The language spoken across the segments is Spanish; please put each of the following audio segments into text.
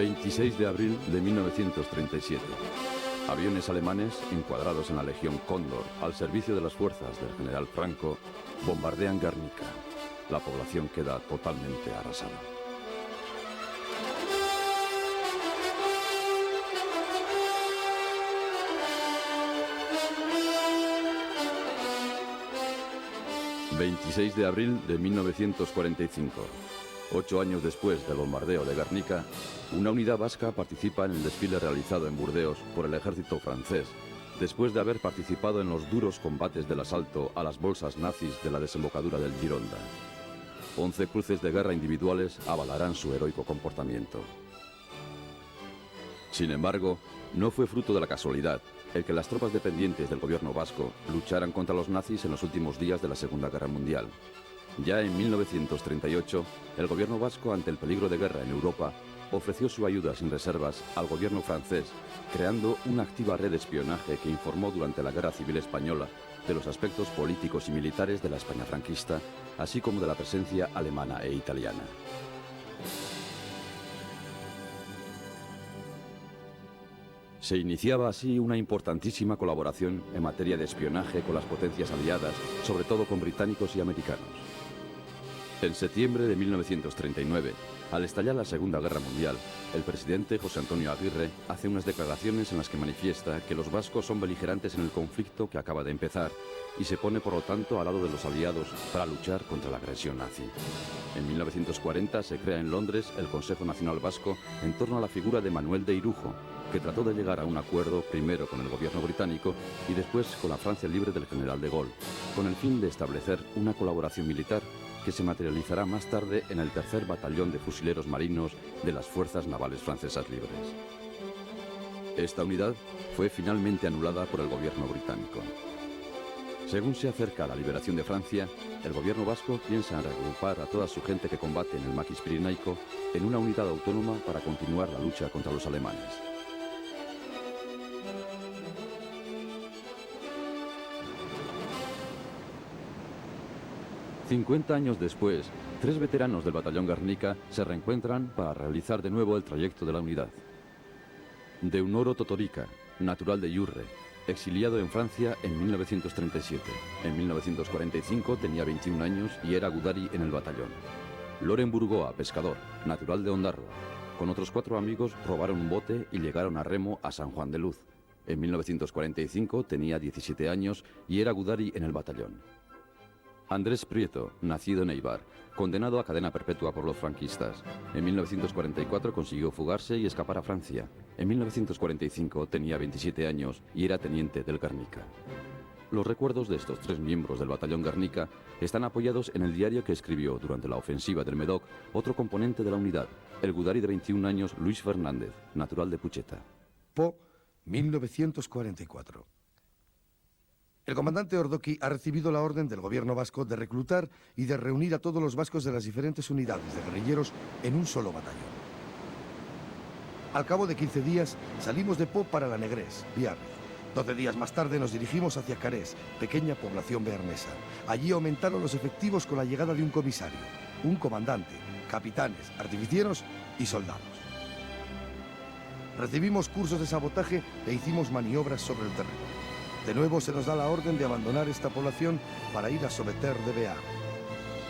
26 de abril de 1937. Aviones alemanes, encuadrados en la Legión Cóndor, al servicio de las fuerzas del general Franco, bombardean Guernica. La población queda totalmente arrasada. ...26 de abril de 1945... 8 años después del bombardeo de Guernica, una unidad vasca participa en el desfile realizado en Burdeos por el ejército francés, después de haber participado en los duros combates del asalto a las bolsas nazis de la desembocadura del Gironda. 11 cruces de guerra individuales avalarán su heroico comportamiento. Sin embargo, no fue fruto de la casualidad el que las tropas dependientes del gobierno vasco lucharan contra los nazis en los últimos días de la Segunda Guerra Mundial. Ya en 1938, el gobierno vasco, ante el peligro de guerra en Europa, ofreció su ayuda sin reservas al gobierno francés, creando una activa red de espionaje que informó durante la Guerra Civil Española de los aspectos políticos y militares de la España franquista, así como de la presencia alemana e italiana. Se iniciaba así una importantísima colaboración en materia de espionaje con las potencias aliadas, sobre todo con británicos y americanos. En septiembre de 1939, al estallar la Segunda Guerra Mundial, el presidente José Antonio Aguirre hace unas declaraciones en las que manifiesta que los vascos son beligerantes en el conflicto que acaba de empezar y se pone por lo tanto al lado de los aliados para luchar contra la agresión nazi. En 1940 se crea en Londres el Consejo Nacional Vasco en torno a la figura de Manuel de Irujo, que trató de llegar a un acuerdo primero con el gobierno británico y después con la Francia libre del general de Gaulle, con el fin de establecer una colaboración militar que se materializará más tarde en el 3er Batallón de Fusileros Marinos de las Fuerzas Navales Francesas Libres. Esta unidad fue finalmente anulada por el gobierno británico. Según se acerca la liberación de Francia, el gobierno vasco piensa en reagrupar a toda su gente que combate en el Maquis Pirenaico en una unidad autónoma para continuar la lucha contra los alemanes. ...50 años después, 3 veteranos del batallón Guernica se reencuentran para realizar de nuevo el trayecto de la unidad. Deunoro Totorica, natural de Yurre, exiliado en Francia en 1937. En 1945 tenía 21 años y era gudari en el batallón. Loren Burgoa, pescador, natural de Ondarroa. Con otros 4 amigos robaron un bote y llegaron a remo a San Juan de Luz. En 1945 tenía 17 años y era gudari en el batallón. Andrés Prieto, nacido en Eibar, condenado a cadena perpetua por los franquistas. En 1944 consiguió fugarse y escapar a Francia. En 1945 tenía 27 años y era teniente del Guernica. Los recuerdos de estos 3 miembros del batallón Guernica están apoyados en el diario que escribió durante la ofensiva del Medoc otro componente de la unidad, el gudari de 21 años Luis Fernández, natural de Pucheta. Po, 1944. El comandante Ordoqui ha recibido la orden del gobierno vasco de reclutar y de reunir a todos los vascos de las diferentes unidades de guerrilleros en un solo batallón. Al cabo de 15 días salimos de Po para la Negrés, Biarritz. 12 días más tarde nos dirigimos hacia Carés, pequeña población bearnesa. Allí aumentaron los efectivos con la llegada de un comisario, un comandante, capitanes, artificieros y soldados. Recibimos cursos de sabotaje e hicimos maniobras sobre el terreno. De nuevo se nos da la orden de abandonar esta población para ir a Someter de Bear.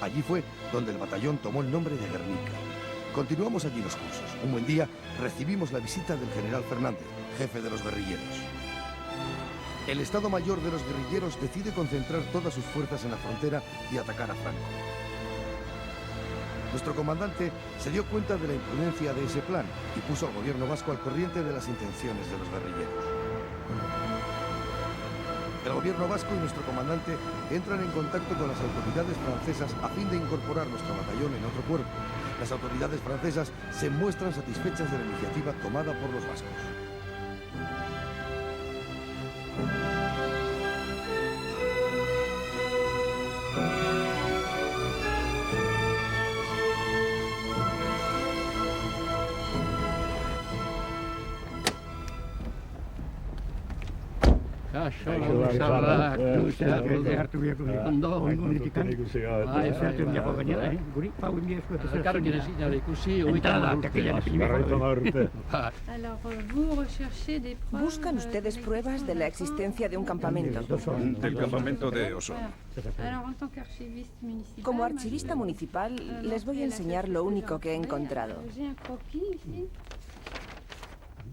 Allí fue donde el batallón tomó el nombre de Guernica. Continuamos allí los cursos. Un buen día recibimos la visita del general Fernández, jefe de los guerrilleros. El Estado Mayor de los guerrilleros decide concentrar todas sus fuerzas en la frontera y atacar a Franco. Nuestro comandante se dio cuenta de la imprudencia de ese plan y puso al gobierno vasco al corriente de las intenciones de los guerrilleros. El gobierno vasco y nuestro comandante entran en contacto con las autoridades francesas a fin de incorporar nuestro batallón en otro cuerpo. Las autoridades francesas se muestran satisfechas de la iniciativa tomada por los vascos. Buscan ustedes pruebas de la existencia de un campamento. Del campamento de Oso. Como archivista municipal, les voy a enseñar lo único que he encontrado.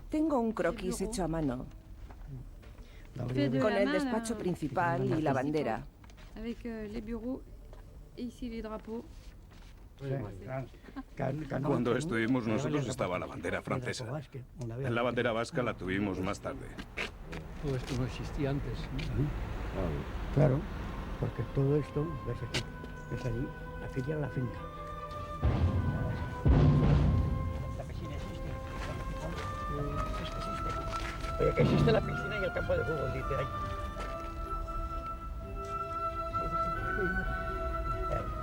Tengo un croquis hecho a mano, con el despacho principal y la bandera. Cuando estuvimos nosotros estaba la bandera francesa. La bandera vasca la tuvimos más tarde. Todo esto no existía antes. Claro, porque todo esto, ves aquí, ves allí, aquella era la finca. La piscina existe. Oye, que existe la piscina y el campo de fútbol, dice ahí.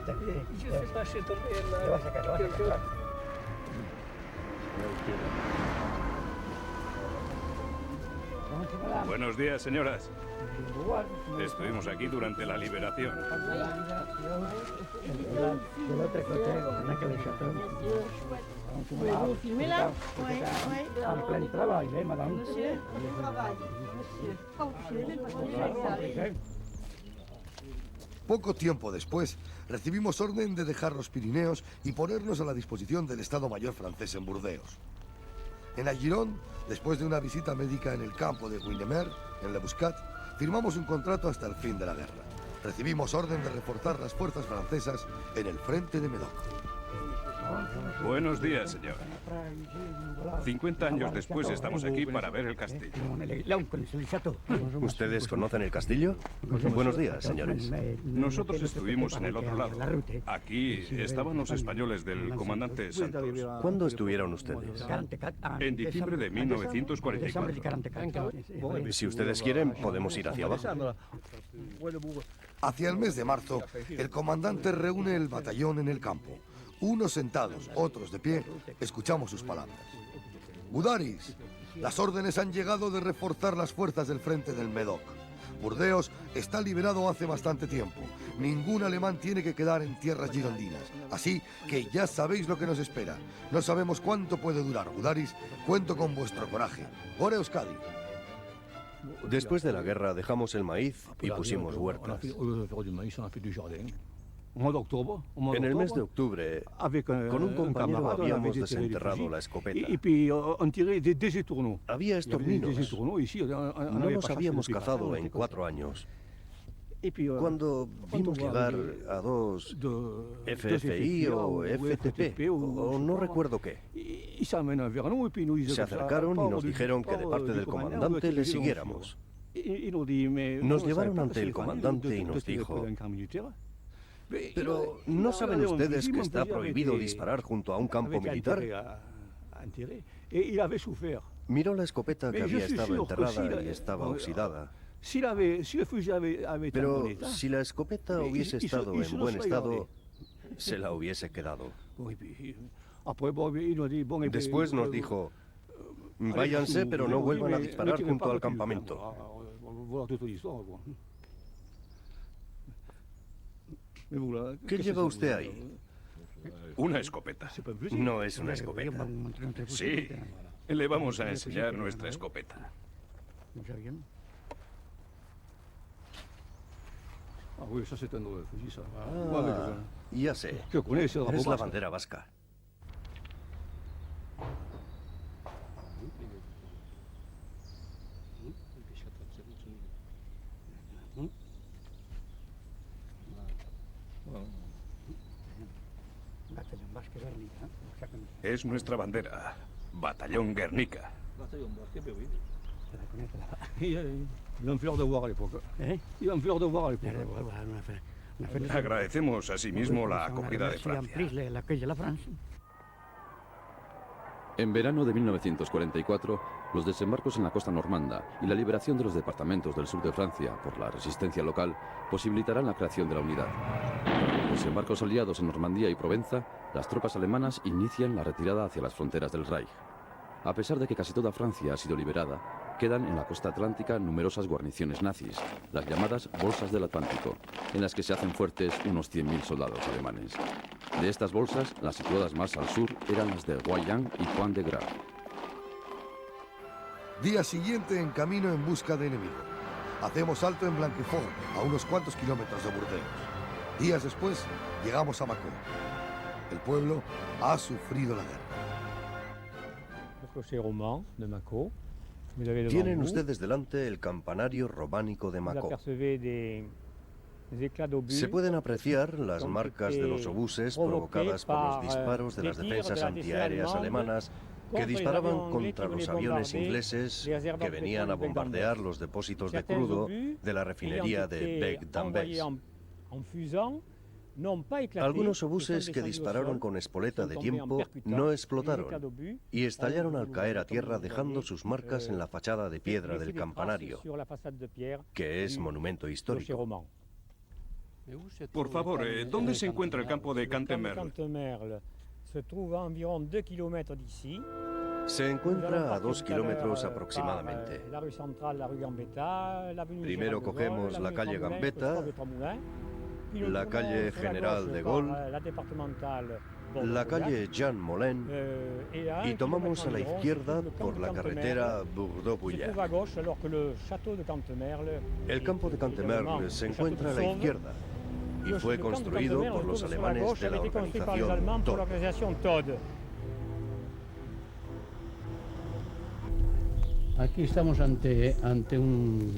Lo vas a sacar, lo vas a sacar. Buenos días, señoras. Estuvimos aquí durante la liberación. Pouvez-vous filmer là? Oui, plein travail, madame. Monsieur, travail, monsieur. Oh, je n'ai même pas fait. Poco tiempo después, recibimos orden de dejar los Pirineos y ponernos a la disposición del Estado Mayor francés en Burdeos. En Agiron, después de una visita médica en el campo de Guinemer, en Le Buscat, firmamos un contrato hasta el fin de la guerra. Recibimos orden de reforzar las fuerzas francesas en el frente de Medoc. Buenos días, señor. 50 años después estamos aquí para ver el castillo. ¿Ustedes conocen el castillo? Buenos días, señores. Nosotros estuvimos en el otro lado. Aquí estaban los españoles del comandante Santos. ¿Cuándo estuvieron ustedes? En diciembre de 1944. Si ustedes quieren, podemos ir hacia abajo. Hacia el mes de marzo, el comandante reúne el batallón en el campo. Unos sentados, otros de pie, escuchamos sus palabras. Budaris, las órdenes han llegado de reforzar las fuerzas del frente del Medoc. Burdeos está liberado hace bastante tiempo. Ningún alemán tiene que quedar en tierras girondinas. Así que ya sabéis lo que nos espera. No sabemos cuánto puede durar. Budaris, cuento con vuestro coraje. Ore Euskadi. Después de la guerra dejamos el maíz y pusimos huertas. En el mes de octubre, con un compañero habíamos desenterrado la escopeta. Había estorninos. No los habíamos cazado en 4 años. Cuando vimos llegar a dos FFI o FTP, o no recuerdo qué, se acercaron y nos dijeron que de parte del comandante le siguiéramos. Nos llevaron ante el comandante y nos dijo: ¿pero no saben ustedes que está prohibido disparar junto a un campo militar? Miró la escopeta que había estado enterrada y estaba oxidada. Pero si la escopeta hubiese estado en buen estado, se la hubiese quedado. Después nos dijo: váyanse, pero no vuelvan a disparar junto al campamento. ¿Qué lleva usted ahí? Una escopeta. No es una escopeta. Sí, le vamos a enseñar nuestra escopeta. Ya sé. Es la bandera vasca. Es nuestra bandera. Batallón Guernica. Agradecemos asimismo la acogida de Francia. En verano de 1944, los desembarcos en la costa normanda y la liberación de los departamentos del sur de Francia por la resistencia local posibilitarán la creación de la unidad. Los desembarcos aliados en Normandía y Provenza, las tropas alemanas inician la retirada hacia las fronteras del Reich. A pesar de que casi toda Francia ha sido liberada, quedan en la costa atlántica numerosas guarniciones nazis, las llamadas bolsas del Atlántico, en las que se hacen fuertes unos 100.000 soldados alemanes. De estas bolsas, las situadas más al sur eran las de Royan y Point de Grave. Día siguiente en camino en busca de enemigo. Hacemos alto en Blanquefort, a unos cuantos kilómetros de Burdeos. Días después, llegamos a Mâcon. El pueblo ha sufrido la guerra. Tienen ustedes delante el campanario románico de Mâcon. Se pueden apreciar las marcas de los obuses provocadas por los disparos de las defensas antiaéreas alemanas que disparaban contra los aviones ingleses que venían a bombardear los depósitos de crudo de la refinería de Bec-d'Ambès. Algunos obuses que dispararon con espoleta de tiempo no explotaron y estallaron al caer a tierra dejando sus marcas en la fachada de piedra del campanario, que es monumento histórico. Por favor, ¿dónde se encuentra el campo de Cantemerle? Se encuentra a 2 kilómetros aproximadamente. Primero cogemos la calle Gambetta, la calle General de Gaulle, la calle Jean Moulin y tomamos a la izquierda por la carretera Bordeaux-Bouillard. El campo de Cantemerle se encuentra a la izquierda y fue construido por los alemanes de la organización TOD. Aquí estamos ante un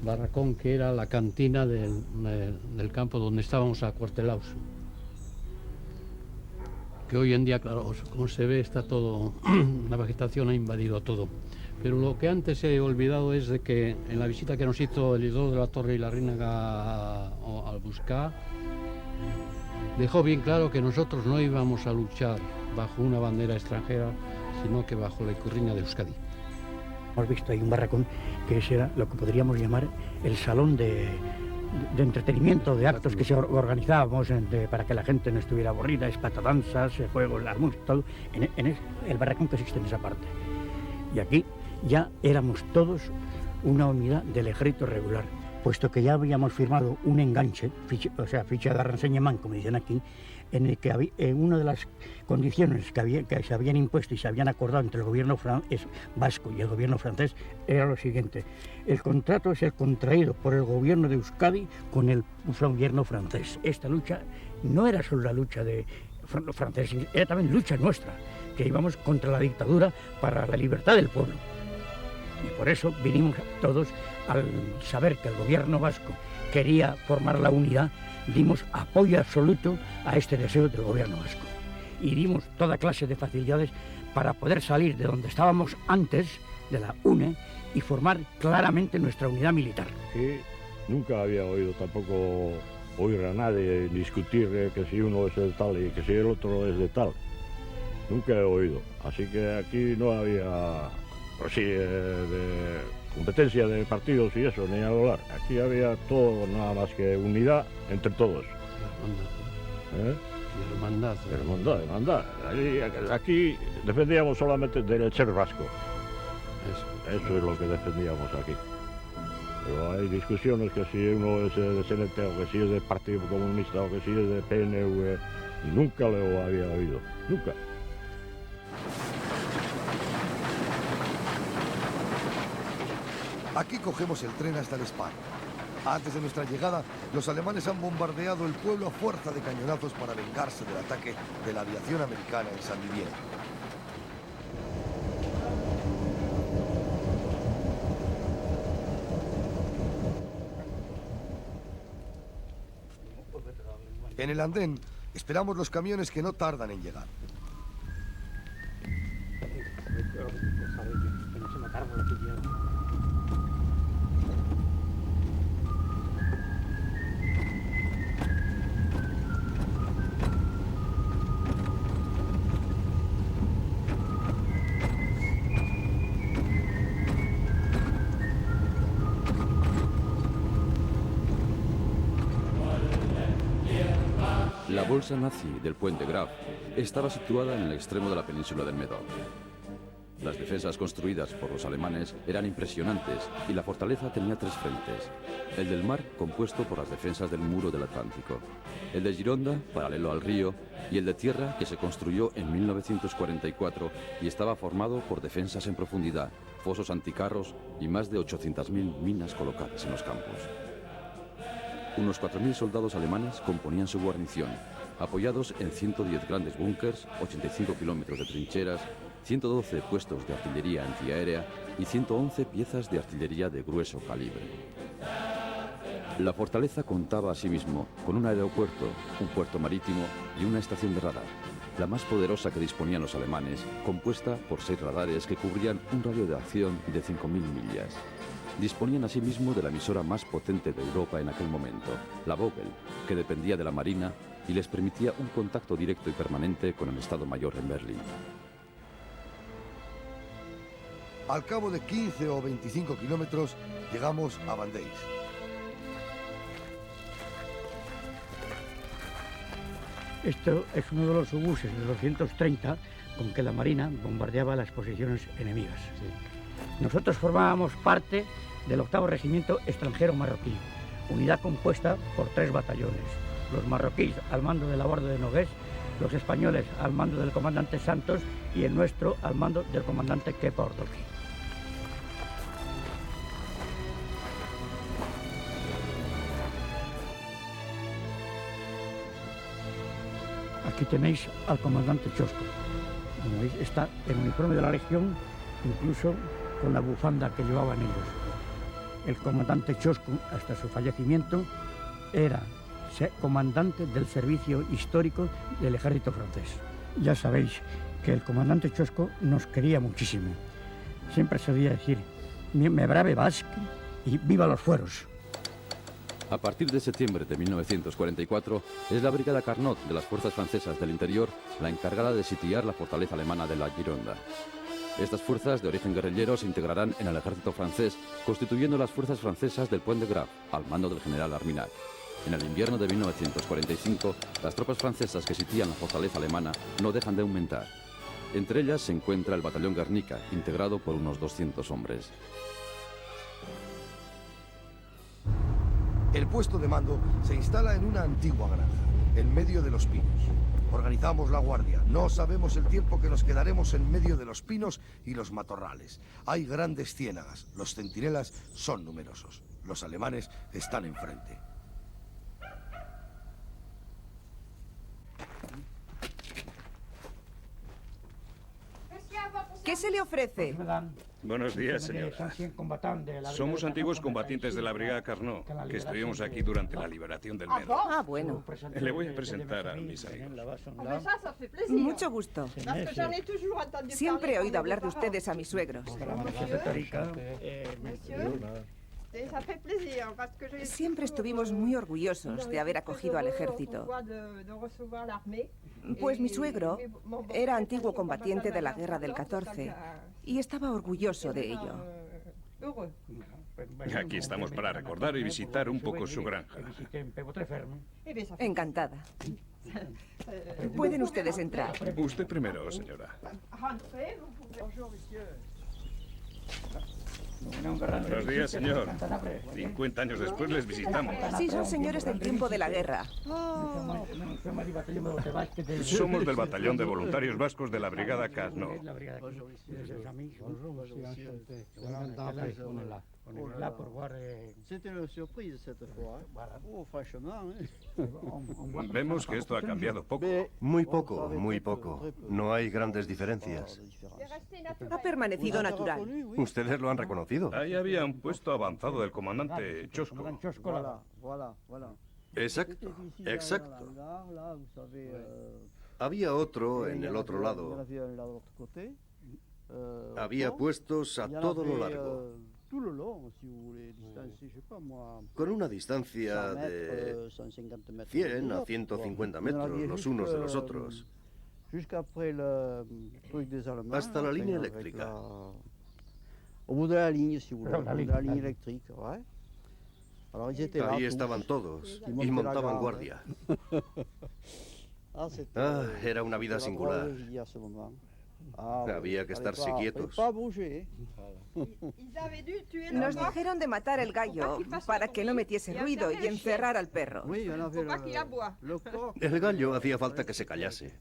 barracón que era la cantina del campo donde estábamos acuartelados. Que hoy en día, claro, como se ve, está todo, la vegetación ha invadido todo. Pero lo que antes he olvidado es de que en la visita que nos hizo el Isidoro de la Torre y la Reina al Buscar, dejó bien claro que nosotros no íbamos a luchar bajo una bandera extranjera, sino que bajo la ikurriña de Euskadi. Hemos visto ahí un barracón que ese era lo que podríamos llamar el salón de entretenimiento, de actos que se organizábamos para que la gente no estuviera aburrida, espatadanzas, juegos, la música, todo, el barracón que existe en esa parte. Y aquí ya éramos todos una unidad del ejército regular, puesto que ya habíamos firmado un enganche, ficha de renseñament, como dicen aquí, en el que una de las condiciones que se habían impuesto y se habían acordado entre el gobierno vasco y el gobierno francés era lo siguiente: el contrato es el contraído por el gobierno de Euskadi con el gobierno francés. Esta lucha no era solo la lucha de los franceses, era también lucha nuestra, que íbamos contra la dictadura para la libertad del pueblo. Y por eso vinimos todos, al saber que el gobierno vasco quería formar la unidad, dimos apoyo absoluto a este deseo del gobierno vasco. Y dimos toda clase de facilidades para poder salir de donde estábamos antes, de la UNE, y formar claramente nuestra unidad militar. Sí, nunca había oído tampoco oír a nadie discutir que si uno es de tal y que si el otro es de tal. Nunca he oído. Así que aquí no había de competencia de partidos y eso, ni hablar. Aquí había todo, nada más que unidad entre todos. Hermandad. Aquí defendíamos solamente del ser vasco. Eso es lo que defendíamos aquí. Pero hay discusiones que si uno es de CNT o que si es del Partido Comunista o que si es de PNV. Nunca lo había oído. Nunca. Aquí cogemos el tren hasta el Spar. Antes de nuestra llegada, los alemanes han bombardeado el pueblo a fuerza de cañonazos para vengarse del ataque de la aviación americana en Saint-Didier. En el andén, esperamos los camiones que no tardan en llegar. La bolsa nazi del Point de Grave estaba situada en el extremo de la península del Médoc. Las defensas construidas por los alemanes eran impresionantes y la fortaleza tenía 3 frentes. El del mar, compuesto por las defensas del muro del Atlántico. El de Gironda, paralelo al río, y el de tierra, que se construyó en 1944 y estaba formado por defensas en profundidad, fosos anticarros y más de 800.000 minas colocadas en los campos. Unos 4.000 soldados alemanes componían su guarnición, apoyados en 110 grandes búnkers, 85 kilómetros de trincheras, 112 puestos de artillería antiaérea y 111 piezas de artillería de grueso calibre. La fortaleza contaba asimismo con un aeropuerto, un puerto marítimo y una estación de radar, la más poderosa que disponían los alemanes, compuesta por 6 radares que cubrían un radio de acción de 5.000 millas. Disponían asimismo de la emisora más potente de Europa en aquel momento, la Vogel, que dependía de la Marina y les permitía un contacto directo y permanente con el Estado Mayor en Berlín. Al cabo de 15 o 25 kilómetros, llegamos a Vandeis. Esto es uno de los obuses de 230 con que la Marina bombardeaba las posiciones enemigas. Nosotros formábamos parte del 8º Regimiento Extranjero Marroquí, unidad compuesta por 3 batallones. Los marroquíes al mando de la Guardia de Nogués, los españoles al mando del comandante Santos y el nuestro al mando del comandante Kepa Ordoqui. Aquí tenéis al comandante Chosco. Como veis, está en uniforme de la Legión, incluso con la bufanda que llevaban ellos. El comandante Chosco, hasta su fallecimiento, era comandante del servicio histórico del ejército francés. Ya sabéis que el comandante Chosco nos quería muchísimo. Siempre solía decir, me brave Basque y viva los fueros. A partir de septiembre de 1944, es la Brigada Carnot de las fuerzas francesas del interior la encargada de sitiar la fortaleza alemana de la Gironda. Estas fuerzas de origen guerrillero se integrarán en el ejército francés, constituyendo las fuerzas francesas del Point de Grave, al mando del general Arminac. En el invierno de 1945, las tropas francesas que sitían la fortaleza alemana no dejan de aumentar. Entre ellas se encuentra el batallón Guernica, integrado por unos 200 hombres. El puesto de mando se instala en una antigua granja, en medio de los pinos. Organizamos la guardia. No sabemos el tiempo que nos quedaremos en medio de los pinos y los matorrales. Hay grandes ciénagas. Los centinelas son numerosos. Los alemanes están enfrente. ¿Qué se le ofrece? Buenos días, señora. Somos antiguos combatientes de la Brigada Carnot, que estuvimos aquí durante la liberación del Maine. Ah, bueno. Le voy a presentar a mis amigos. Mucho gusto. Siempre he oído hablar de ustedes a mis suegros. Siempre estuvimos muy orgullosos de haber acogido al ejército. Pues mi suegro era antiguo combatiente de la guerra del 14 y estaba orgulloso de ello. Aquí estamos para recordar y visitar un poco su granja. Encantada. Pueden ustedes entrar. Usted primero, señora. Buenos días, señor. 50 años después les visitamos. Sí, son señores del tiempo de la guerra. Somos del batallón de voluntarios vascos de la Brigada Carnot. Vemos que esto ha cambiado poco. Muy poco, muy poco. No hay grandes diferencias. Ha permanecido natural. Ustedes lo han reconocido. Ahí había un puesto avanzado del comandante Chosco. Exacto, exacto. Había otro en el otro lado. Había puestos a todo lo largo. Con una distancia de 100 a 150 metros los unos de los otros. Hasta la línea eléctrica. Ahí estaban todos y montaban guardia. Era una vida singular. Había que estarse quietos. Nos dijeron de matar el gallo para que no metiese ruido y encerrar al perro. El gallo hacía falta que se callase.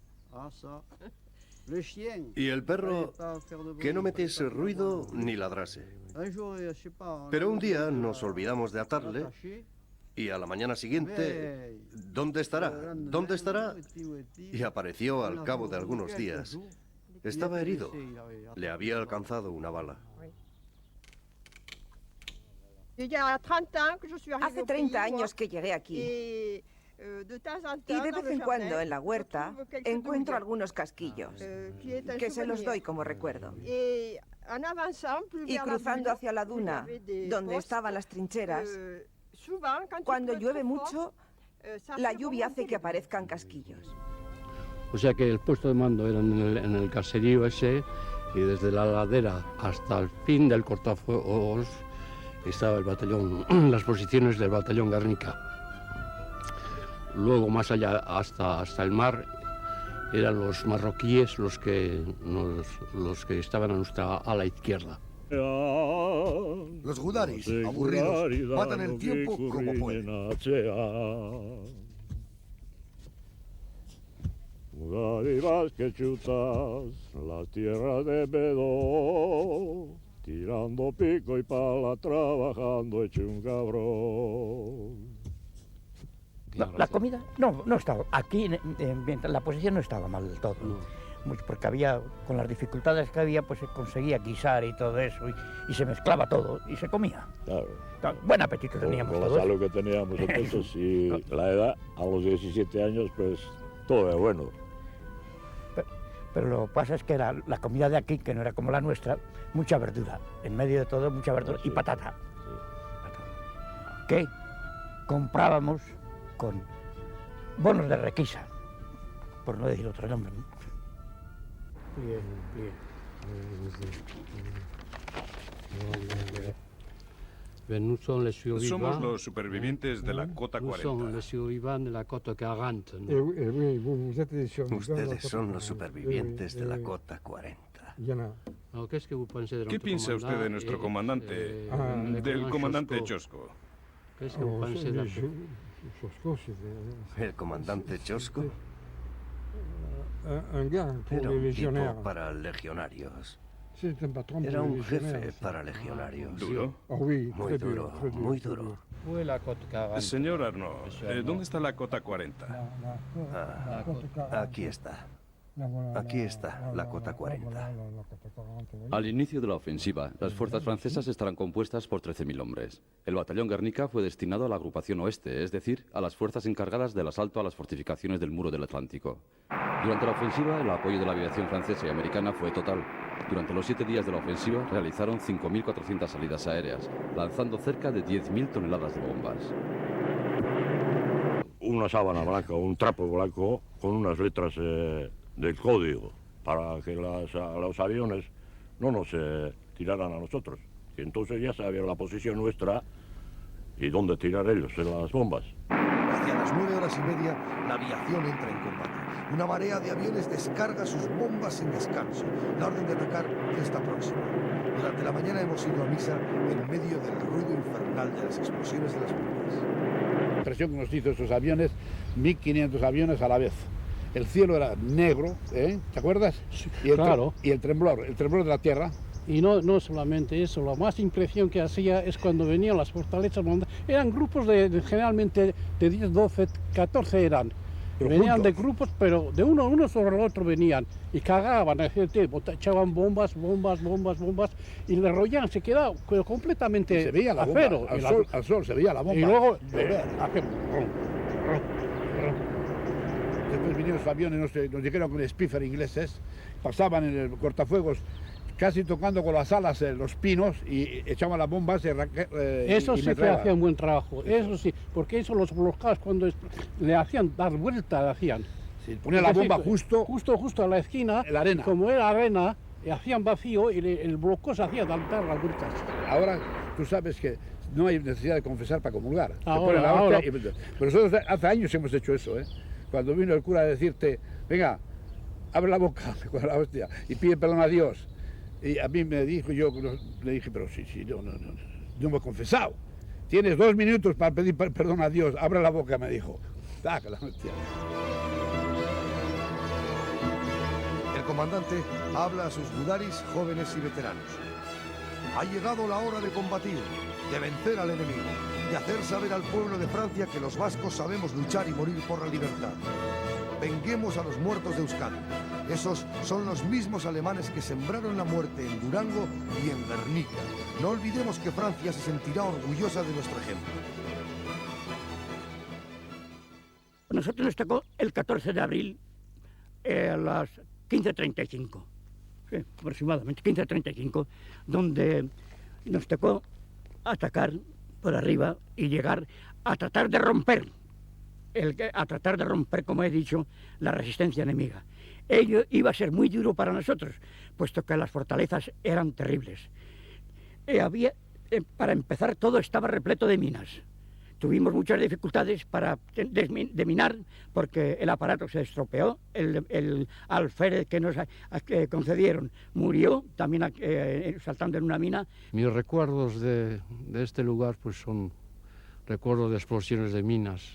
Y el perro que no metiese ruido ni ladrase. Pero un día nos olvidamos de atarle y a la mañana siguiente, ¿dónde estará? ¿Dónde estará? Y apareció al cabo de algunos días. Estaba herido. Le había alcanzado una bala. Hace 30 años que llegué aquí. Y de vez en cuando en la huerta encuentro algunos casquillos, que se los doy como recuerdo. Y cruzando hacia la duna, donde estaban las trincheras, cuando llueve mucho, la lluvia hace que aparezcan casquillos. O sea que el puesto de mando era en el caserío ese, y desde la ladera hasta el fin del cortafuegos estaba el batallón, las posiciones del batallón Guernica. Luego, más allá, hasta el mar, eran los marroquíes los que estaban a nuestra ala izquierda. Los gudaris, aburridos, matan el tiempo como pueden. Gudaribas que chutas las tierras de Bedó, tirando pico y pala, trabajando hecho un cabrón. La comida no estaba. Aquí la posición no estaba mal del todo. No. Porque había, con las dificultades que había, pues se conseguía guisar y todo eso, y se mezclaba todo, y se comía. Claro. Buen apetito teníamos con todos. La salud que teníamos entonces y la edad, a los 17 años, pues todo era bueno. Pero lo que pasa es que era la comida de aquí, que no era como la nuestra, mucha verdura. En medio de todo, mucha verdura. Sí. Y patata. Sí. Que comprábamos con bonos de requisa, por no decir otro nombre, ¿no? Somos los supervivientes de la Cota 40. Ustedes son los supervivientes de la Cota 40. ¿Qué piensa usted de nuestro comandante, del comandante Chosco? ¿El comandante Chosco? Era un tipo para legionarios. Era un jefe para legionarios. ¿Duro? Muy duro, muy duro. Señor Arnaud, ¿dónde está la Cota 40? Aquí está. Aquí está la Cota 40. Al inicio de la ofensiva, las fuerzas francesas estarán compuestas por 13.000 hombres. El batallón Guernica fue destinado a la agrupación oeste, es decir, a las fuerzas encargadas del asalto a las fortificaciones del muro del Atlántico. Durante la ofensiva, el apoyo de la aviación francesa y americana fue total. Durante los 7 días de la ofensiva, realizaron 5.400 salidas aéreas, lanzando cerca de 10.000 toneladas de bombas. Una sábana blanca, un trapo blanco con unas letras del código para que los aviones no nos tiraran a nosotros. Y entonces ya sabían la posición nuestra y dónde tirar ellos en las bombas. Hacia las 9:30, la aviación entra en combate. Una marea de aviones descarga sus bombas sin descanso. La orden de atacar está próxima. Durante la mañana hemos ido a misa en medio del ruido infernal de las explosiones de las bombas. La impresión que nos hizo esos aviones, 1.500 aviones a la vez. El cielo era negro, ¿te acuerdas? Y claro. Y el temblor de la tierra. Y no solamente eso, la más impresión que hacía es cuando venían las fortalezas, eran grupos generalmente de 10, 12, 14 eran. Pero venían juntos. De grupos, pero de uno sobre el otro venían y cagaban, echaban bombas, y le rollaban, se quedaba completamente se veía la acero. Bomba, al sol se veía la bomba. Y luego... Después vinieron los aviones, nos dijeron con Spitfire ingleses, pasaban en el cortafuegos casi tocando con las alas los pinos y echaban las bombas eso sí que hacían buen trabajo, eso sí, porque eso los bloqueados cuando le hacían dar vuelta, le hacían. Sí, ponían la bomba justo a la esquina, en la arena. Como era arena, hacían vacío y el bloqueo se hacía dar las vueltas. Ahora tú sabes que no hay necesidad de confesar para comulgar. Ahora. Pero nosotros hace años hemos hecho eso, ¿eh? Cuando vino el cura a decirte, venga, abre la boca, me la hostia, y pide perdón a Dios. Y a mí me dijo, yo le dije, pero sí, no me he confesado. Tienes 2 minutos para pedir perdón a Dios, abre la boca, me dijo. Taca la hostia. El comandante habla a sus gudaris jóvenes y veteranos. Ha llegado la hora de combatir, de vencer al enemigo, de hacer saber al pueblo de Francia que los vascos sabemos luchar y morir por la libertad. Venguemos a los muertos de Euskadi. Esos son los mismos alemanes que sembraron la muerte en Durango y en Guernica. No olvidemos que Francia se sentirá orgullosa de nuestro ejemplo. Nosotros nos tocó el 14 de abril a las 15:35, sí, aproximadamente 15:35, donde nos tocó atacar por arriba y llegar a tratar de romper, como he dicho, la resistencia enemiga. Ello iba a ser muy duro para nosotros, puesto que las fortalezas eran terribles. Para empezar, todo estaba repleto de minas. Tuvimos muchas dificultades para deminar porque el aparato se estropeó, el alférez que nos concedieron murió también saltando en una mina. Mis recuerdos de este lugar pues son recuerdos de explosiones de minas,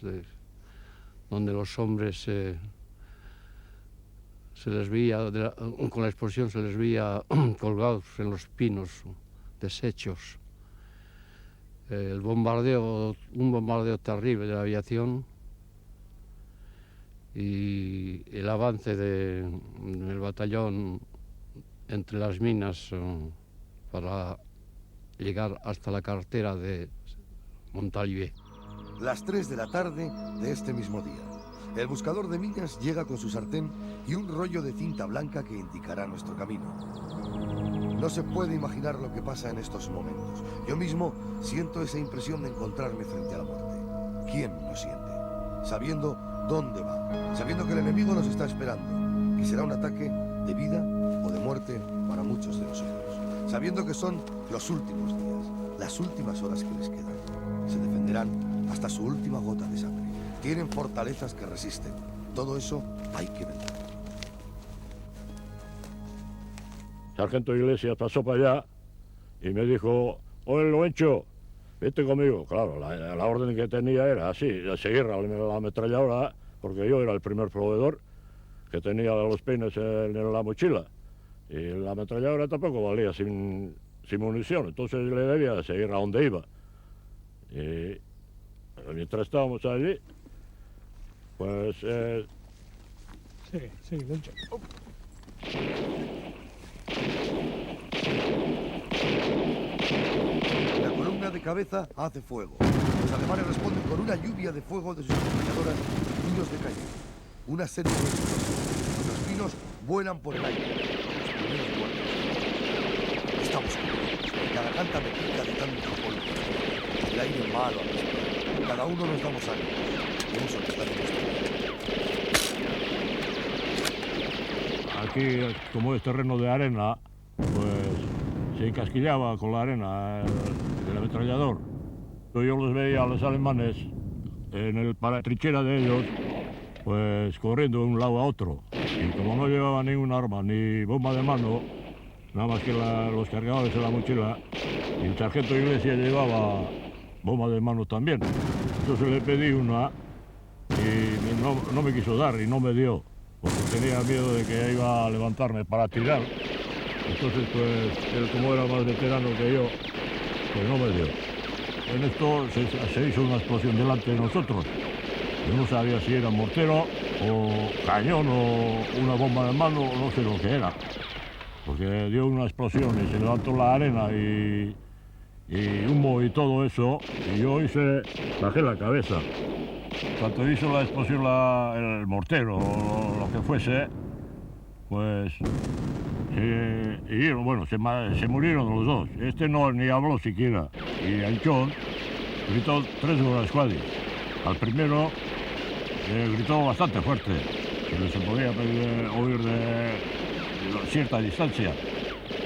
donde los hombres se les veía, con la explosión se les veía colgados en los pinos, deshechos. Un bombardeo terrible de la aviación y el avance del batallón entre las minas para llegar hasta la carretera de Montalivet. Las 3 de la tarde de este mismo día. El buscador de minas llega con su sartén y un rollo de cinta blanca que indicará nuestro camino. No se puede imaginar lo que pasa en estos momentos. Yo mismo siento esa impresión de encontrarme frente a la muerte. ¿Quién no siente? Sabiendo dónde va, sabiendo que el enemigo nos está esperando, que será un ataque de vida o de muerte para muchos de nosotros. Sabiendo que son los últimos días, las últimas horas que les quedan. Se defenderán hasta su última gota de sangre. Tienen fortalezas que resisten. Todo eso hay que vencer. Sargento Iglesias pasó para allá y me dijo, oye, Loencho, vete conmigo. Claro, la orden que tenía era así, seguir la ametralladora, porque yo era el primer proveedor que tenía los peines en la mochila. Y la ametralladora tampoco valía sin munición, entonces le debía de seguir a donde iba. Y mientras estábamos allí, pues... Sí, Loencho. La columna de cabeza hace fuego. Los alemanes responden con una lluvia de fuego de sus ametralladoras y tiros de cañón. Una serie de explosiones. Los pinos vuelan por el aire. Los primeros muertos. Estamos contentos. La garganta me pica de tanto polvo. El aire malo a respirar. Cada uno nos damos ánimos. Pienso que está en nuestro vida. Aquí, como es terreno de arena, pues se encasquillaba con la arena del ametrallador. Yo los veía a los alemanes para la trinchera de ellos, pues corriendo de un lado a otro. Y como no llevaban ningún arma ni bomba de mano, nada más que los cargadores en la mochila, y el sargento Iglesias llevaba bomba de mano también. Entonces le pedí una y no me quiso dar y no me dio, porque tenía miedo de que iba a levantarme para tirar. Entonces, pues, él como era más veterano que yo, pues no me dio. En esto se hizo una explosión delante de nosotros. Yo no sabía si era mortero o cañón o una bomba de mano, o no sé lo que era. Porque dio una explosión y se levantó la arena y humo y todo eso, y yo bajé la cabeza. Cuando hizo la explosión el mortero o lo que fuese, pues... bueno, se murieron los dos. Este no ni habló siquiera. Y Anchón gritó 3 horas cuadris. Al primero gritó bastante fuerte, que se podía oír de cierta distancia.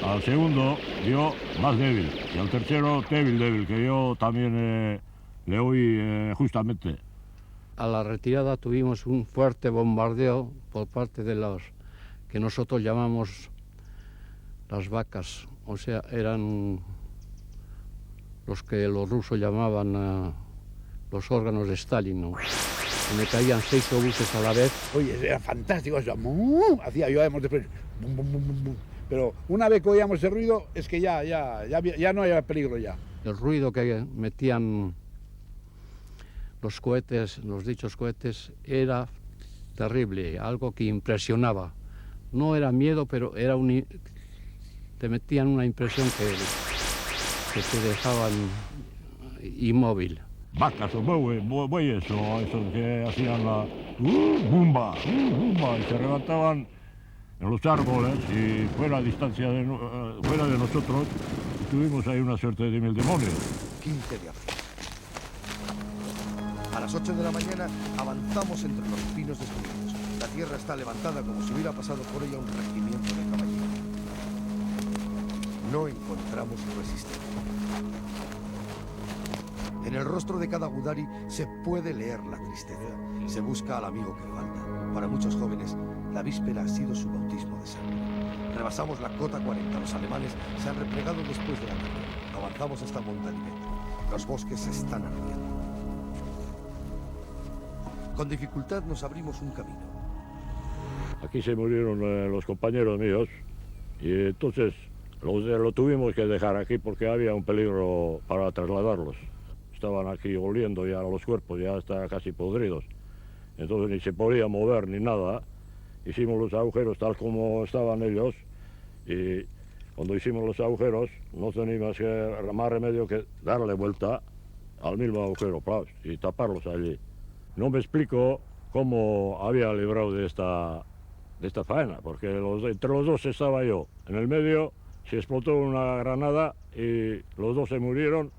Al segundo dio más débil. Y al tercero débil, que yo también le oí justamente. A la retirada tuvimos un fuerte bombardeo por parte de los que nosotros llamamos las vacas, o sea, eran los que los rusos llamaban los órganos de Stalin, ¿no? Y me caían 6 obuses a la vez. Oye, era fantástico eso. Hacía, yo después, bum, bum, bum, bum. Pero una vez que oíamos ese ruido, es que ya no había peligro ya. El ruido que metían los cohetes, los dichos cohetes, era terrible, algo que impresionaba. No era miedo, pero era te metían una impresión que te dejaban inmóvil. Vacas o bueyes, o esos que hacían la bumba, y se levantaban en los árboles y fuera a distancia fuera de nosotros, y tuvimos ahí una suerte de mil demonios. 15 de abril. A las 8 de la mañana avanzamos entre los pinos destruidos. La tierra está levantada como si hubiera pasado por ella un regimiento de caballeros. No encontramos resistencia. En el rostro de cada gudari se puede leer la tristeza. Se busca al amigo que falta. Para muchos jóvenes, la víspera ha sido su bautismo de sangre. Rebasamos la cota 40. Los alemanes se han replegado después de la guerra. Avanzamos hasta Montalivet. Los bosques están ardiendo. Con dificultad nos abrimos un camino. Aquí se murieron los compañeros míos y entonces lo tuvimos que dejar aquí porque había un peligro para trasladarlos. Estaban aquí oliendo ya los cuerpos, ya estaban casi podridos. Entonces ni se podía mover ni nada. Hicimos los agujeros tal como estaban ellos y cuando hicimos los agujeros no teníamos más remedio que darle vuelta al mismo agujero y taparlos allí. No me explico cómo había librado de esta faena, porque entre los dos estaba yo. En el medio se explotó una granada y los dos se murieron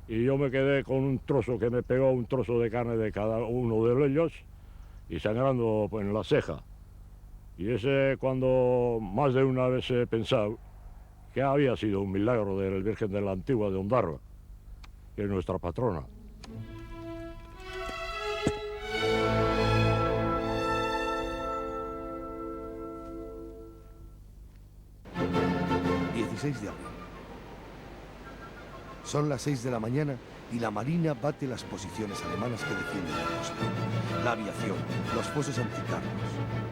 y yo me quedé con un trozo que me pegó un trozo de carne de cada uno de ellos y sangrando en la ceja. Y ese cuando más de una vez he pensado que había sido un milagro del Virgen de la Antigua de Ondarroa, que es nuestra patrona. De abril. Son las 6 de la mañana y la Marina bate las posiciones alemanas que defienden la costa. La aviación, los fosos anticarros,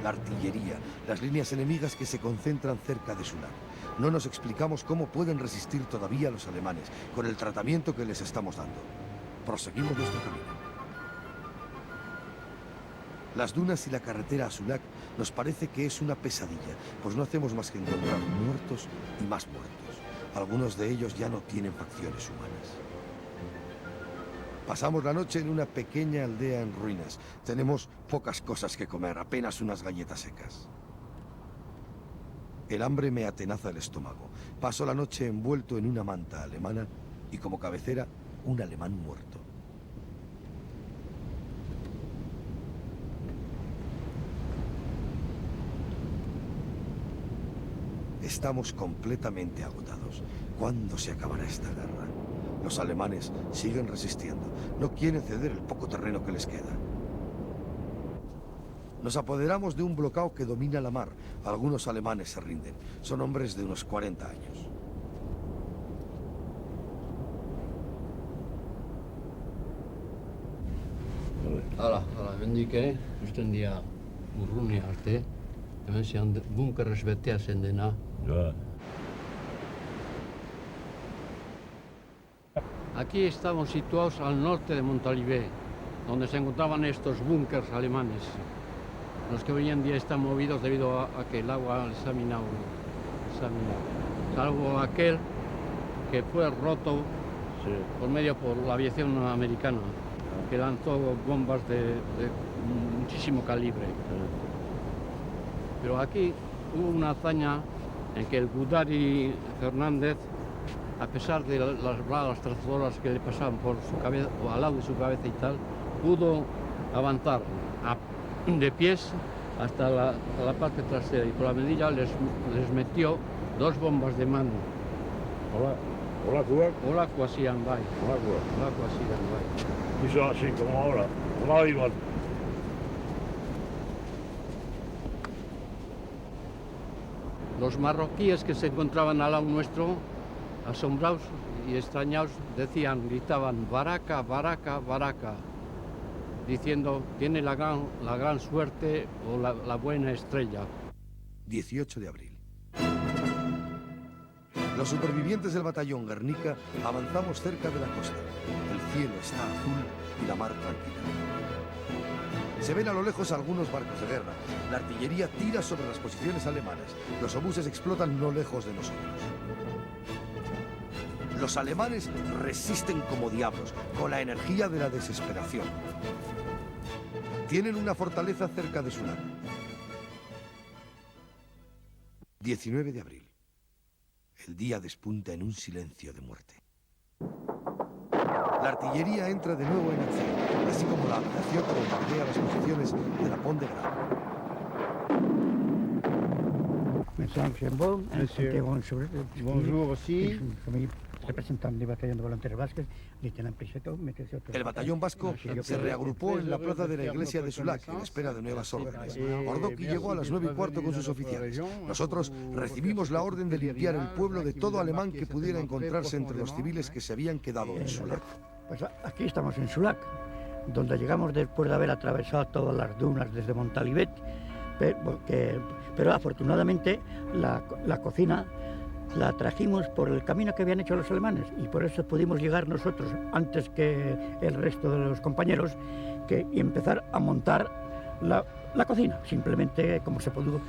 la artillería, las líneas enemigas que se concentran cerca de Sunak. No nos explicamos cómo pueden resistir todavía los alemanes con el tratamiento que les estamos dando. Proseguimos nuestro camino. Las dunas y la carretera a Sunak nos parece que es una pesadilla, pues no hacemos más que encontrar muertos y más muertos. Algunos de ellos ya no tienen facciones humanas. Pasamos la noche en una pequeña aldea en ruinas. Tenemos pocas cosas que comer, apenas unas galletas secas. El hambre me atenaza el estómago. Paso la noche envuelto en una manta alemana y como cabecera un alemán muerto. Estamos completamente agotados. ¿Cuándo se acabará esta guerra? Los alemanes siguen resistiendo. No quieren ceder el poco terreno que les queda. Nos apoderamos de un bloqueo que domina la mar. Algunos alemanes se rinden. Son hombres de unos 40 años. Hala, mendike, usten dia urruni arte, hemen zian bunkerrez betea zen dena. Aquí estamos situados al norte de Montalivet, donde se encontraban estos búnkers alemanes, los que hoy en día están movidos debido a que el agua les ha minado, salvo aquel que fue roto por la aviación americana, que lanzó bombas de muchísimo calibre. Pero aquí hubo una hazaña en que el Gudari Fernández, a pesar de las balas trazadoras que le pasaban por su cabeza o al lado de su cabeza y tal, pudo avanzar de pies hasta la parte trasera y por la medilla les metió 2 bombas de mano. Olaku hacían bai. Olaku hacían bai. Hizo así como ahora, como iban. Los marroquíes que se encontraban al lado nuestro, asombrados y extrañados, gritaban Baraka, Baraka, Baraka, diciendo, tiene la gran suerte o la buena estrella. 18 de abril. Los supervivientes del batallón Guernica avanzamos cerca de la costa. El cielo está azul y la mar tranquila. Se ven a lo lejos algunos barcos de guerra. La artillería tira sobre las posiciones alemanas. Los obuses explotan no lejos de nosotros. Los alemanes resisten como diablos, con la energía de la desesperación. Tienen una fortaleza cerca de Sulak. 19 de abril. El día despunta en un silencio de muerte. La artillería entra de nuevo en acción, así como la aviación bombardea las posiciones de la Pont de Grave. Bonjour aussi. Representante del batallón de voluntarios vascos, el batallón vasco se reagrupó en la plaza de la iglesia de Sulak en espera de nuevas órdenes. Ordoqui llegó a las 9:15 con sus oficiales. Nosotros recibimos la orden de limpiar el pueblo de todo alemán que pudiera encontrarse entre los civiles que se habían quedado en Sulak. Pues aquí estamos en Sulak, donde llegamos después de haber atravesado todas las dunas desde Montalivet, pero afortunadamente la cocina la trajimos por el camino que habían hecho los alemanes y por eso pudimos llegar nosotros antes que el resto de los compañeros y empezar a montar la cocina, simplemente como se pudo.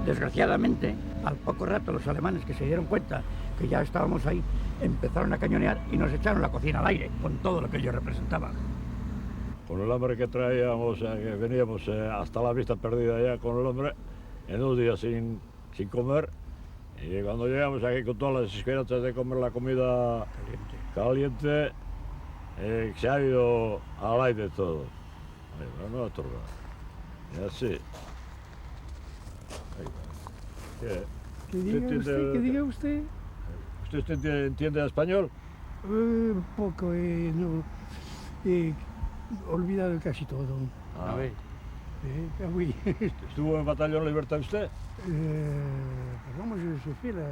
Desgraciadamente, al poco rato los alemanes que se dieron cuenta que ya estábamos ahí, empezaron a cañonear y nos echaron la cocina al aire con todo lo que ello representaba. Con el hambre que traíamos, que veníamos hasta la vista perdida ya con el hambre, en 2 días sin comer. Y cuando llegamos aquí con todas las esperanzas de comer la comida caliente, se ha ido al aire todo. No, y así. ¿Qué diga usted? ¿Usted entiende español? Poco, no. Olvidado casi todo. A ver. Oui. ¿Estuvo en Batallón Libertad usted?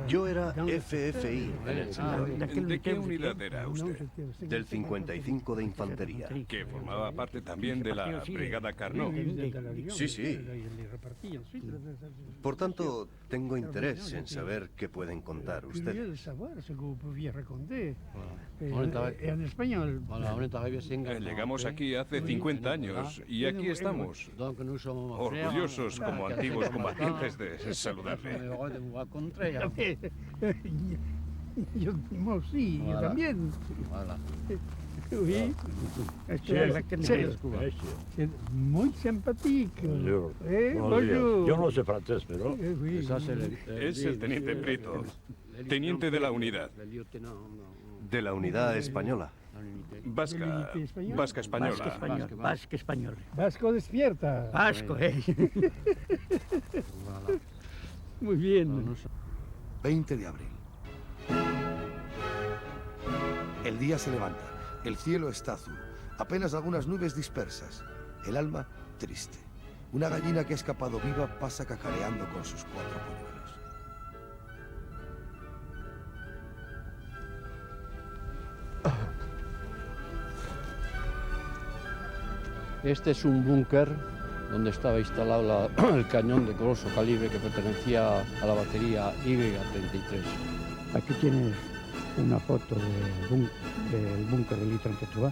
Yo era FFI en el sector. ¿De qué unidad era usted? Del 55 de Infantería. Que formaba parte también de la Brigada Carnot. Sí. Por tanto, tengo interés en saber qué pueden contar ustedes. En español. Llegamos aquí hace 50 años y aquí estamos, orgullosos como antiguos combatientes de saludarle. Yo también. Muy simpático. Yo no sé francés, pero... Es el teniente Prieto, teniente de la unidad. De la unidad española. Vasca española. Vasco español. Vasco despierta. Vasco, Muy bien. 20 de abril. El día se levanta. El cielo está azul. Apenas algunas nubes dispersas. El alma triste. Una gallina que ha escapado viva pasa cacareando con sus 4 polluelos. Este es un búnker donde estaba instalado el cañón de grosso calibre que pertenecía a la batería Y-33. Aquí tienes una foto del búnker del I-33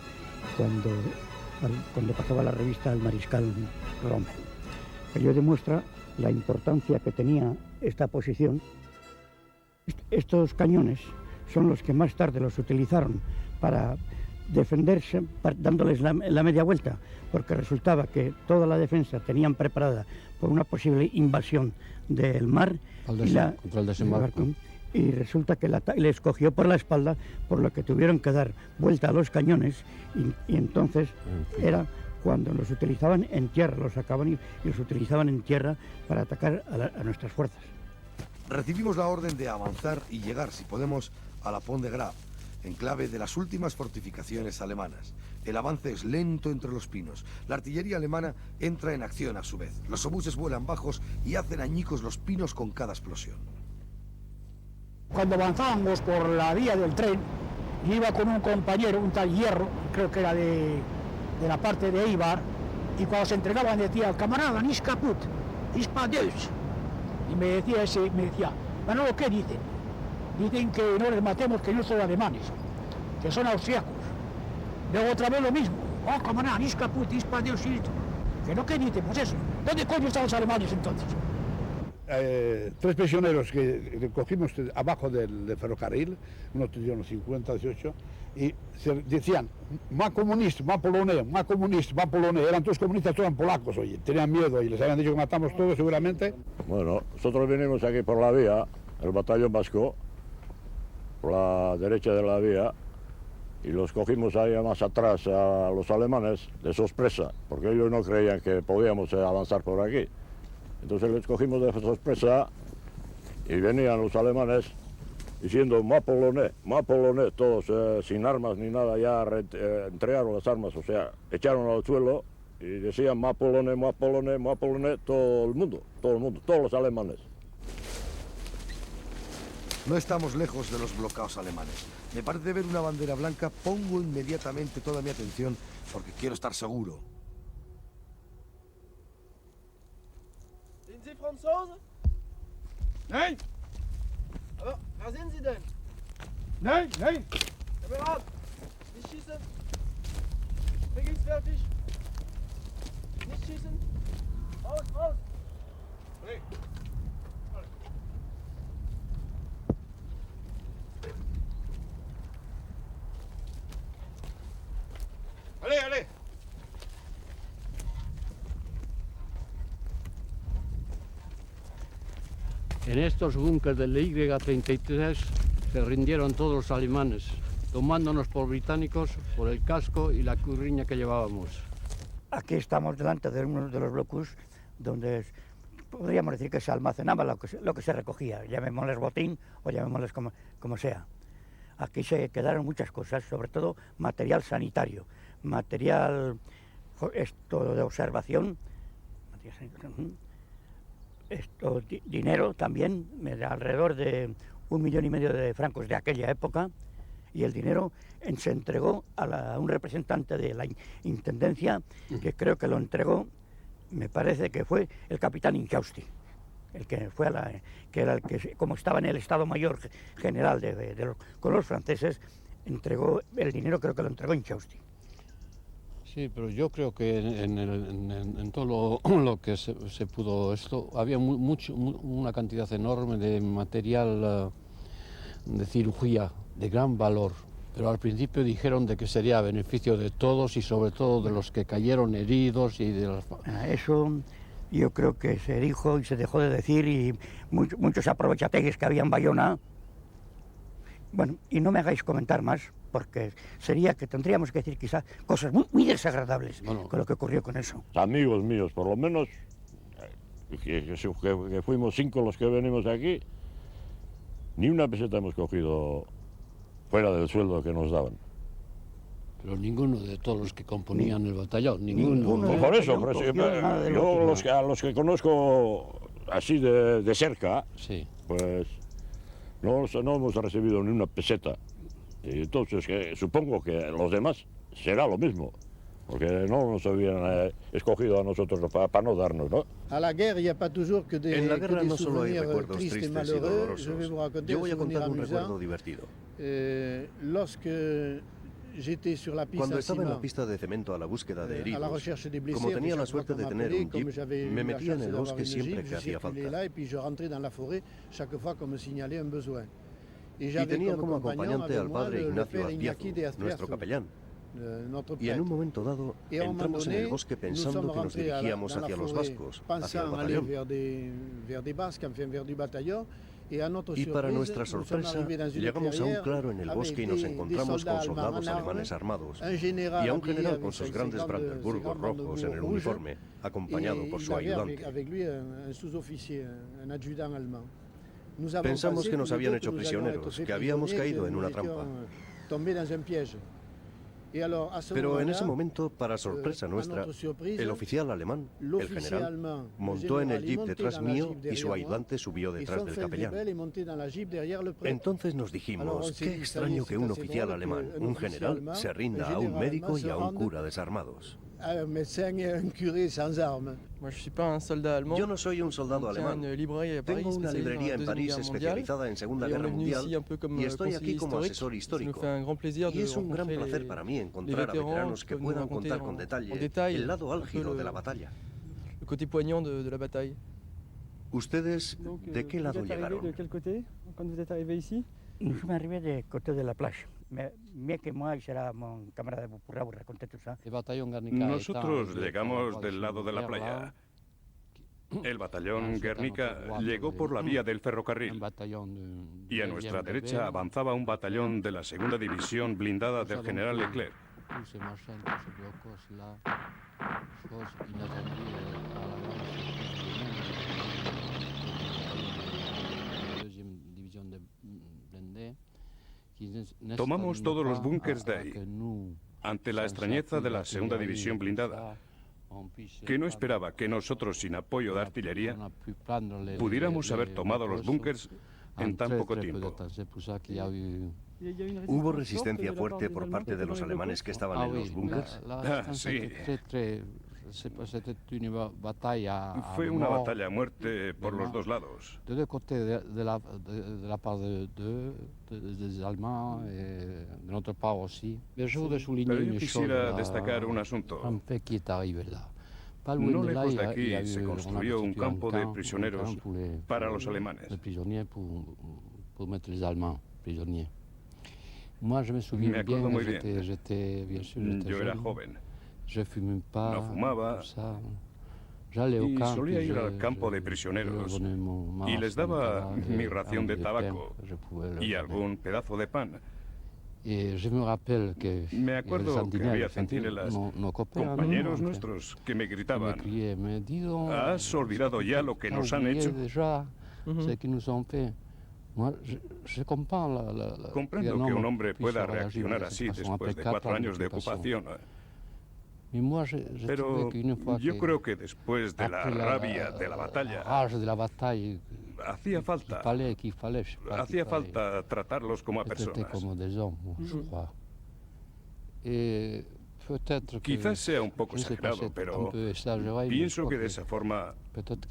cuando pasaba la revista El Mariscal Rommel. Ello demuestra la importancia que tenía esta posición. Estos cañones son los que más tarde los utilizaron para defenderse, dándoles la media vuelta, porque resultaba que toda la defensa tenían preparada por una posible invasión del mar contra el desembarco. Y resulta que les cogió por la espalda, por lo que tuvieron que dar vuelta a los cañones y entonces era cuando los utilizaban en tierra, los sacaban y los utilizaban en tierra para atacar a nuestras fuerzas. Recibimos la orden de avanzar y llegar, si podemos, a la Pont de Grave, enclave de las últimas fortificaciones alemanas. El avance es lento entre los pinos. La artillería alemana entra en acción a su vez. Los obuses vuelan bajos y hacen añicos los pinos con cada explosión. Cuando avanzábamos por la vía del tren, iba con un compañero, un tal Hierro, creo que era de la parte de Eibar, y cuando se entregaban decía, camarada, nis caput, is pa Deus. Y me decía, Manolo, ¿qué dicen? Dicen que no les matemos, que no son alemanes, que son austriacos. Luego otra vez lo mismo, oh, camarada, nis caput, is pa Deus, que no, ¿qué dicen? Pues eso, ¿dónde coño están los alemanes entonces? 3 prisioneros que cogimos abajo del ferrocarril, unos tenían 50, 18, y se decían, más comunista, más polonés, más comunista, más polonés. Eran todos comunistas, todos eran polacos, oye, tenían miedo y les habían dicho que matamos todos seguramente. Bueno, nosotros venimos aquí por la vía, el batallón vasco, por la derecha de la vía, y los cogimos ahí más atrás a los alemanes de sorpresa, porque ellos no creían que podíamos avanzar por aquí. Entonces les cogimos de sorpresa y venían los alemanes diciendo más polonés, todos sin armas ni nada, ya entregaron las armas, o sea, echaron al suelo y decían más polonés, todo el mundo, todos los alemanes. No estamos lejos de los bloqueados alemanes. Me parece ver una bandera blanca, pongo inmediatamente toda mi atención porque quiero estar seguro. Sind Sie Franzose? Nein! Aber wer sind Sie denn? Nein, nein! Kamerad, nicht schießen! Kriegsfertig! Nicht schießen! Raus, raus! Nee. Allez, allez! En estos búnkers del Y-33 se rindieron todos los alemanes, tomándonos por británicos por el casco y la curriña que llevábamos. Aquí estamos delante de uno de los blocus donde podríamos decir que se almacenaba lo que se recogía, llamémosles botín o llamémosles como sea. Aquí se quedaron muchas cosas, sobre todo material sanitario, material de observación, dinero también, alrededor de 1,5 millones de francos de aquella época, y el dinero se entregó a un representante de la Intendencia, que creo que lo entregó, me parece que fue el capitán Inchausti, el que fue que era el que, como estaba en el Estado Mayor General con los franceses, entregó el dinero, creo que lo entregó Inchausti. Sí, pero yo creo que en todo lo que se pudo había una cantidad enorme de material de cirugía de gran valor, pero al principio dijeron de que sería a beneficio de todos y sobre todo de los que cayeron heridos y de las... Eso yo creo que se dijo y se dejó de decir, y muchos aprovechategues que había en Bayona. Bueno, y no me hagáis comentar más, porque sería que tendríamos que decir quizás cosas muy desagradables con lo que ocurrió con eso. Amigos míos, por lo menos, que fuimos 5 los que venimos aquí, ni una peseta hemos cogido fuera del sueldo que nos daban. Pero ninguno de todos los que componían el batallón, ninguno. Por eso, yo a los que conozco así de cerca, sí, pues no hemos recibido ni una peseta. Y entonces supongo que los demás será lo mismo, porque no nos habían escogido a nosotros para no darnos, ¿no? En la guerra no solo hay recuerdos tristes y dolorosos. Yo voy a contar un recuerdo divertido. Cuando estaba en la pista de cemento a la búsqueda de heridos, como tenía la suerte de tener un jeep, me metía en el bosque siempre que hacía falta. Y tenía como acompañante al padre Ignacio Azpiazu, nuestro capellán. Y en un momento dado entramos en el bosque pensando que nos dirigíamos hacia los vascos, hacia el batallón. Y para nuestra sorpresa, llegamos a un claro en el bosque y nos encontramos con soldados alemanes armados y a un general con sus grandes brandeburgos rojos en el uniforme, acompañado por su ayudante. Pensamos que nos habían hecho prisioneros, que habíamos caído en una trampa. Pero en ese momento, para sorpresa nuestra, el oficial alemán, el general, montó en el jeep detrás mío y su ayudante subió detrás del capellán. Entonces nos dijimos, qué extraño que un oficial alemán, un general, se rinda a un médico y a un cura desarmados. Yo no soy un soldado alemán. Tengo una librería en París especializada en Segunda Guerra Mundial y estoy aquí como asesor histórico. Y es un gran placer para mí encontrar a veteranos que puedan contar con detalle el lado álgido de la batalla. ¿Ustedes de qué lado llegaron? Nous sommes arrivés de côté de la plage. Mieux que moi, será mon camarada de pourra vous raconter tout ça. Nosotros llegamos del lado de la playa. El batallón Guernica llegó por la vía del ferrocarril y a nuestra derecha avanzaba un batallón de la segunda división blindada del general Leclerc. Tomamos todos los búnkers de ahí, ante la extrañeza de la segunda división blindada, que no esperaba que nosotros, sin apoyo de artillería, pudiéramos haber tomado los búnkers en tan poco tiempo. ¿Hubo resistencia fuerte por parte de los alemanes que estaban en los búnkers? Sí. Fue una batalla a muerte por los dos lados. De la parte des Allemands et de notre part aussi. Pero yo quisiera destacar un asunto. No lejos de aquí se construyó un campo de prisioneros para los alemanes. Me acuerdo muy bien. Yo era joven. No fumaba y solía ir al campo de prisioneros y les daba mi ración de tabaco y algún pedazo de pan. Me acuerdo que había centinelas, compañeros nuestros, que me gritaban: ¿has olvidado ya lo que nos han hecho? Comprendo que un hombre pueda reaccionar así después de 4 años de ocupación. Pero yo creo que después de la rabia de la batalla, hacía falta tratarlos como a personas. Quizás sea un poco exagerado, pero pienso que de esa forma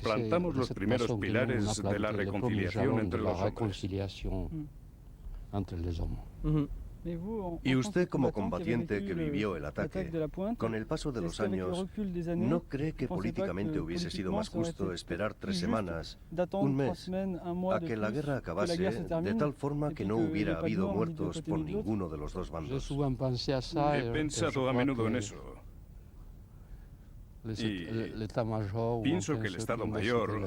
plantamos los primeros pilares de la reconciliación entre los hombres. Y usted, como combatiente que vivió el ataque, con el paso de los años, ¿no cree que políticamente hubiese sido más justo esperar 3 semanas, un mes, a que la guerra acabase de tal forma que no hubiera habido muertos por ninguno de los dos bandos? He pensado a menudo en eso. Y pienso que el Estado Mayor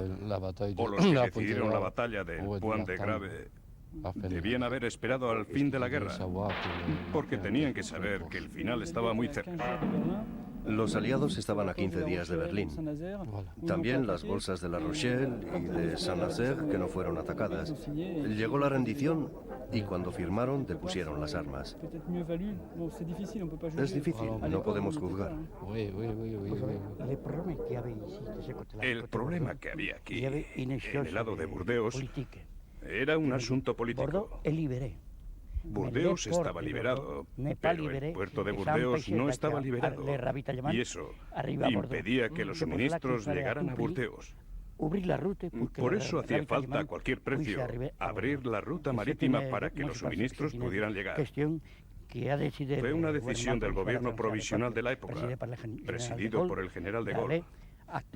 o los que decidieron la batalla del Point de Grave debían haber esperado al fin de la guerra, porque tenían que saber que el final estaba muy cerca. Los aliados estaban a 15 días de Berlín. También las bolsas de La Rochelle y de Saint-Nazaire, que no fueron atacadas. Llegó la rendición y cuando firmaron depusieron las armas. Es difícil, no podemos juzgar. El problema que había aquí, en el lado de Burdeos, era un asunto político. Burdeos estaba liberado, pero el puerto de Burdeos no estaba liberado. Y eso impedía que los suministros llegaran a Burdeos. Por eso hacía falta a cualquier precio abrir la ruta marítima para que los suministros pudieran llegar. Fue una decisión del gobierno provisional de la época, presidido por el general de Gaulle,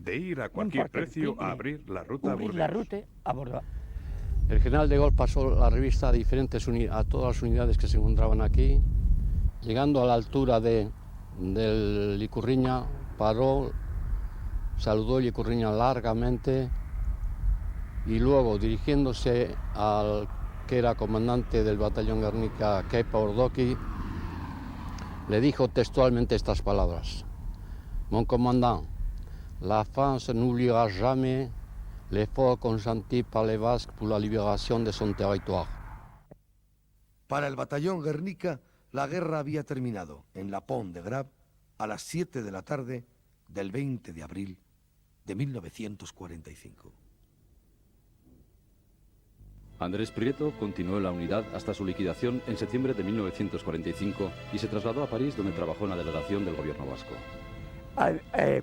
de ir a cualquier precio a abrir la ruta a Burdeos. El general de Gaulle pasó la revista a todas las unidades que se encontraban aquí. Llegando a la altura del Licurriña, paró, saludó Licurriña largamente y luego, dirigiéndose al que era comandante del batallón Guernica, Kepa Ordoqui, le dijo textualmente estas palabras: «Mon commandant, la France n'oubliera jamais l'effort consenti par les Basques pour la libération de son territoire». Para el batallón Guernica, La guerra había terminado en la Pont de Grave a las 7 de la tarde del 20 de abril de 1945. Andrés Prieto continuó en la unidad hasta su liquidación en septiembre de 1945 y se trasladó a París, donde trabajó en la delegación del gobierno vasco.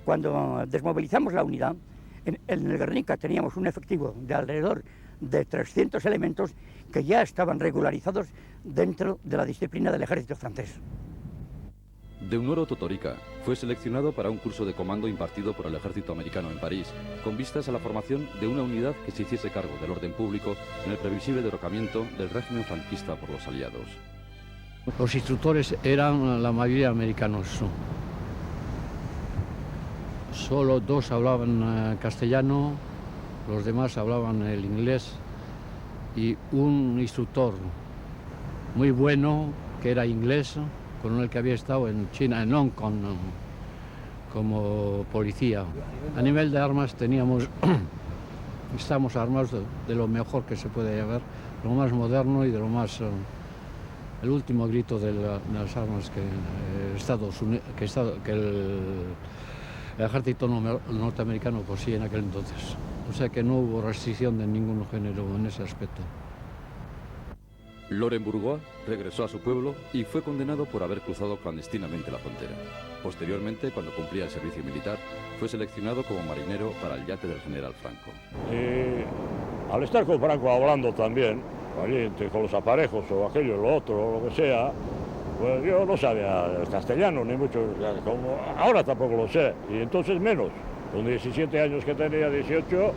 Cuando desmovilizamos la unidad, en el Guernica teníamos un efectivo de alrededor de 300 elementos que ya estaban regularizados dentro de la disciplina del ejército francés. Deunoro Totorica fue seleccionado para un curso de comando impartido por el ejército americano en París, con vistas a la formación de una unidad que se hiciese cargo del orden público en el previsible derrocamiento del régimen franquista por los aliados. Los instructores eran la mayoría americanos. Solo 2 hablaban castellano, los demás hablaban el inglés, y un instructor muy bueno que era inglés, con el que había estado en China, en Hong Kong, como policía. A nivel de armas estamos armados de lo mejor que se puede llevar, lo más moderno y de lo más... el último grito de las armas que el ejército norteamericano poseía en aquel entonces. O sea que no hubo restricción de ningún género en ese aspecto. Laurent Bourgois regresó a su pueblo y fue condenado por haber cruzado clandestinamente la frontera. Posteriormente, cuando cumplía el servicio militar, fue seleccionado como marinero para el yate del general Franco. Al estar con Franco hablando también, allí con los aparejos o aquello, lo otro, o lo que sea, pues yo no sabía el castellano, ni mucho, como ahora tampoco lo sé, y entonces menos. Con 17 años que tenía, 18,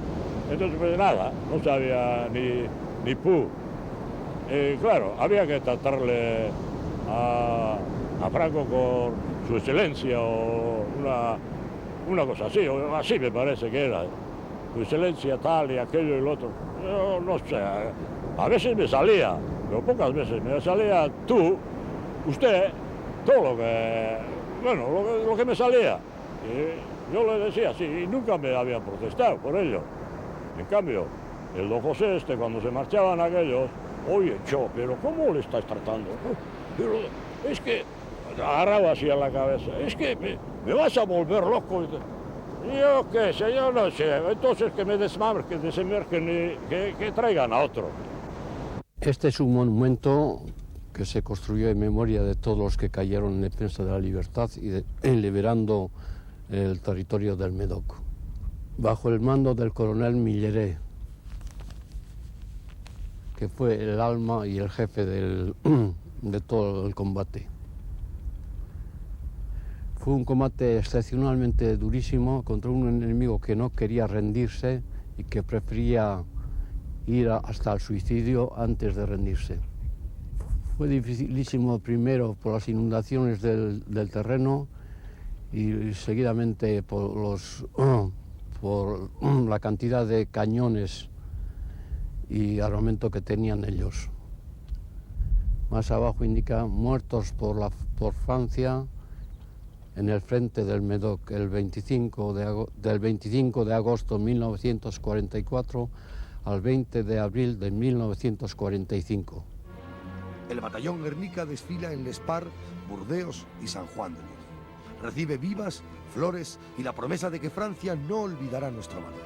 entonces pues nada, no sabía ni pu. Claro, había que tratarle a Franco con su excelencia o una cosa así, o así me parece que era. Su excelencia tal y aquello y lo otro. Yo no sé, a veces me salía, pero pocas veces me salía tú, usted, todo lo que, bueno, lo que me salía. Y yo le decía así, y nunca me había protestado por ello. En cambio, el don José cuando se marchaban aquellos, oye, pero ¿cómo le estás tratando? Pero es que, agarraba así a la cabeza, es que me vas a volver loco. Yo qué sé, yo no sé, entonces que me desmarquen, desembarquen y que traigan a otro. Este es un monumento que se construyó en memoria de todos los que cayeron en defensa de la libertad y en liberando el territorio del Médoc, bajo el mando del coronel Milleret, que fue el alma y el jefe de todo el combate. Fue un combate excepcionalmente durísimo contra un enemigo que no quería rendirse y que prefería ir hasta el suicidio antes de rendirse. Fue dificilísimo primero por las inundaciones del terreno y seguidamente por la cantidad de cañones y armamento que tenían ellos. Más abajo indica muertos por Francia en el frente del Médoc del 25 de agosto de 1944 al 20 de abril de 1945. El batallón Guernica desfila en L'Espar, Burdeos y San Juan de Luz. Recibe vivas, flores y la promesa de que Francia no olvidará nuestro valor.